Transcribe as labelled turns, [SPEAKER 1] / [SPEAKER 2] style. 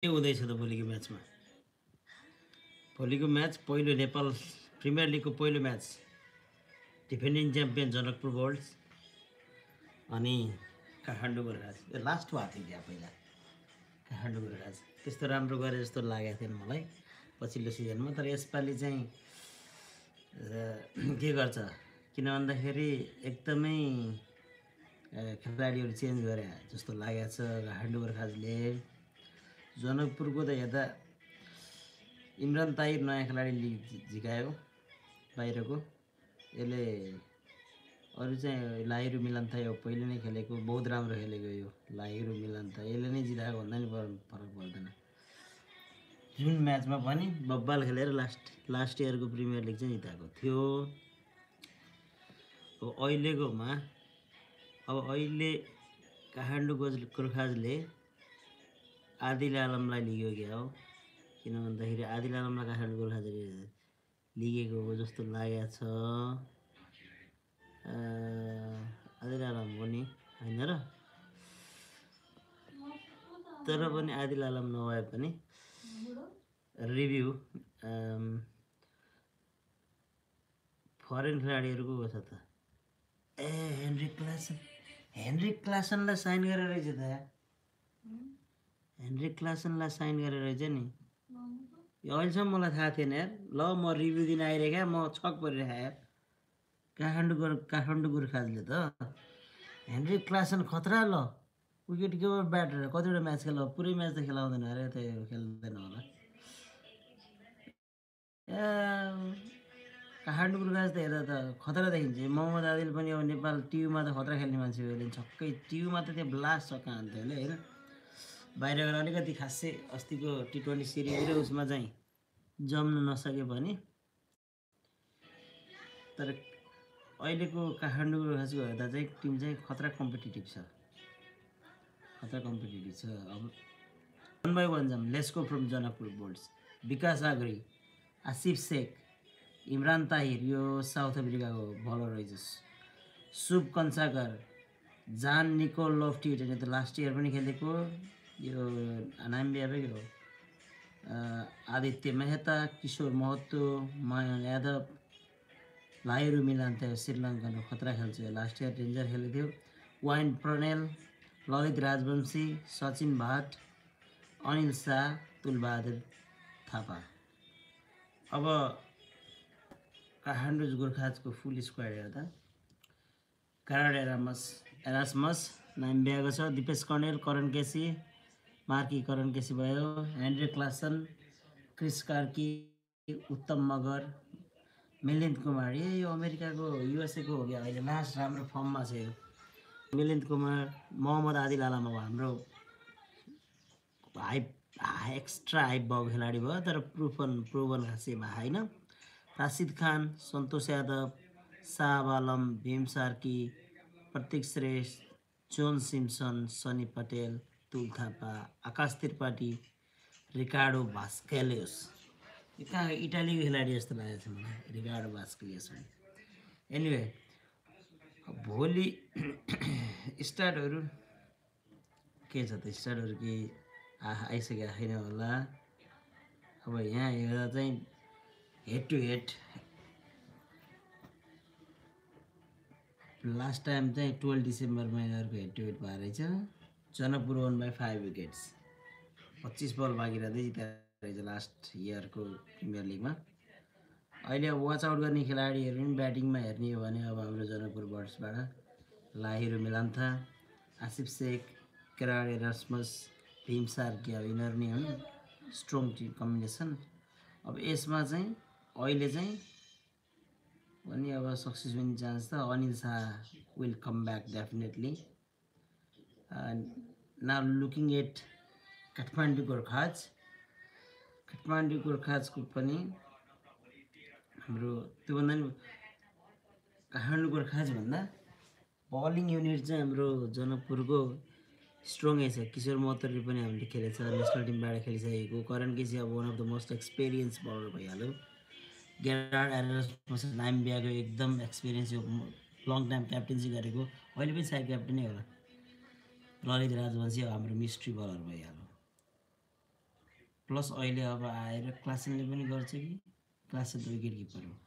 [SPEAKER 1] के हुँदैछ त भोलिको म्याचमा? भोलिको म्याच पहिलो नेपाल प्रिमियर लिगको पहिलो match defending champion Janakpur Bolts अनि काठमाडौँ गोर्खाज। यो लास्ट भएको थियो क्या पहिला काठमाडौँ गोर्खाज। त्यस्तो राम्रो गरे जस्तो लागेको थिएन मलाई पछिल्लो सिजनमा। तर यसपालि चाहिँ के गर्छ किन भन्दाखेरि एकदमै खेलाडीहरू चेन्ज गरे जस्तो लागेको छ काठमाडौँ गोर्खाजले। जनकपुरको त हेर्दा इमरान ताहिर नयाँ खेलाडी झिकायो बाहिरको। यसले अरू चाहिँ लाहिरु मिलान्था यो पहिले नै खेलेको बहुत राम्रो खेलेको यो लाहिरु मिलान्था। यसले नै जिताएको भन्दा नि फरक पर्दैन। जुन म्याचमा पनि बब्बाल खेलेर लास्ट इयरको प्रिमियर लिग चाहिँ जिताएको थियो। अब अहिले काठमाडौँ गोर्खाजले आदिल आलमलाई लिग्यो क्या हो। किन भन्दाखेरि आदिल आलमलाई काठमाडौँ गोर्खाजले लिगेको हो जस्तो लागेको छ। आदिल आलम हो नि होइन र? तर पनि आदिल आलम नभए पनि रिभ्यू फरेन खेलाडीहरूको हो छ त। हेनरिक क्लासनलाई साइन गरेर रहेछ त। हेनरिक क्लासनलाई साइन गरेर रहेछ नि। यो अहिलेसम्म मलाई थाहा थिएन यार। ल म रिभ्यू दिन आइरहेको म छक परिरहेको यार। काठमाडौँ गोर्खाजले त हेनरिक क्लासन खतरा ल विकेट किपर ब्याटर कतिवटा म्याच खेला पुरै म्याच त खेलाउँदैन अरे त्यो खेल्दैन होला। काठमाडौँ गोर्खाज त हेर्दा त खतरा देखिन्छ। मोहम्मद आदिल पनि अब नेपाल टियुमा त खतरा खेल्ने मान्छे हो। छक्कै टियुमा त त्यो ब्लास्ट छ कहाँ अन्थ्यो अहिले होइन। बाहिर गएर अलिकति खासै अस्तिको T20 सिरिज र उसमा चाहिँ जम्न नसके पनि तर अहिलेको काठमाडौँ गोर्खाजको हेर्दा चाहिँ टिम चाहिँ खतरा कम्पिटिटिभ छ। अब 1 by 1 जाम। Let's go from Janakpur Bolts. Vikas Agri, Asif Sheikh, Imran Tahir यो साउथ अफ्रिकाको बलर रहेछ। शुभ कन्सागर, जान निकोल लोफ्टी त लास्ट इयर पनि खेलेको यो नाम्बियाकै हो। आदित्य मेहता, किशोर महतो, मायन यादव, लाहिरु मिलान्था श्रीलङ्काको खतरा खेल्छ। लास्ट इयर डेन्जर खेलेको थियो। वाइन प्रणेल, ललित राजवंशी, सचिन भाट, अनिल शाह, तुलबहादुर थापा। अब काठमाडौँ गोर्खाजको फुल स्क्वाड हेर्दा कराड एरासमस नाम्बियाको छ। दिपेश कणेल, करण केसी, मार्की करण केसी भयो। हेनरिक क्लासन, क्रिस कार्की, उत्तम मगर, मिलिन्द कुमार। यो अमेरिकाको युएसएको हो क्या अहिले लास्ट राम्रो फर्ममा छ यो मिलिन्द कुमार। मोहम्मद आदिल आलम अब हाम्रो एक्स्ट्रा हाइप भएको खेलाडी भयो तर प्रुभन खासै भएको होइन। राशिद खान, सन्तोष यादव, साहब आलम, भीम सार्की, प्रतीक श्रेष्ठ, जोन सिम्सन, सनी पटेल, तुल थापा, आकाश त्रिपाठी, रिकार्डो भास्केलियोस। यो कहाँ इटालीको खेलाडी जस्तो लागेको छ मलाई रिकार्डो भास्केलियोस पनि। एनिवे भोलि स्टार्टहरू के छ त? स्टार्टहरू के आइसकेको छैन होला। अब यहाँ हेर्दा चाहिँ head to head last time चाहिँ 12 डिसेम्बरमा यिनीहरूको हेड टु हेड भएको रहेछ। जनकपुर 1 by 5 विकेट्स 25 बल बाँकी रहँदै जिताएको रहेछ लास्ट इयरको प्रिमियर लिगमा। अहिले अब वाच आउट गर्ने खेलाडीहरू पनि ब्याटिङमा हेर्ने हो भने अब हाम्रो जनकपुर बर्ड्सबाट लाहिरु मिलान्था, आसिफ शेख, कराड एरासमस, भीम सार्की अब यिनीहरू नै हुन् स्ट्रङ टिम कम्बिनेसन। अब यसमा चाहिँ अहिले चाहिँ पनि अब सक्सेस हुने चान्स त Anil Shah will come back definitely. Now looking at Kathmandu गोर्खाजको पनि हाम्रो त्योभन्दा नि काठमाडौँ गोर्खाज भन्दा बलिङ युनिट चाहिँ हाम्रो जनकपुरको स्ट्रङै छ। किशोर महतोले पनि हामीले खेलेको छ, नेसनल टिमबाट खेलिसकेको। करण केसी अब one of the most experience bowler भइहाल्यो। गेरार्ड एरासमस नाम्बियाको एकदम एक्सपिरियन्स यो लङ टाइम क्याप्टेन्सी गरेको अहिले पनि साइड क्याप्टेनै होला। ललित राजवंशी हाम्रो मिस्ट्री बलर भइहाल्यो। प्लस अहिले अब आएर क्लासेनले पनि गर्छ कि क्लासेन त विकेट किपर हो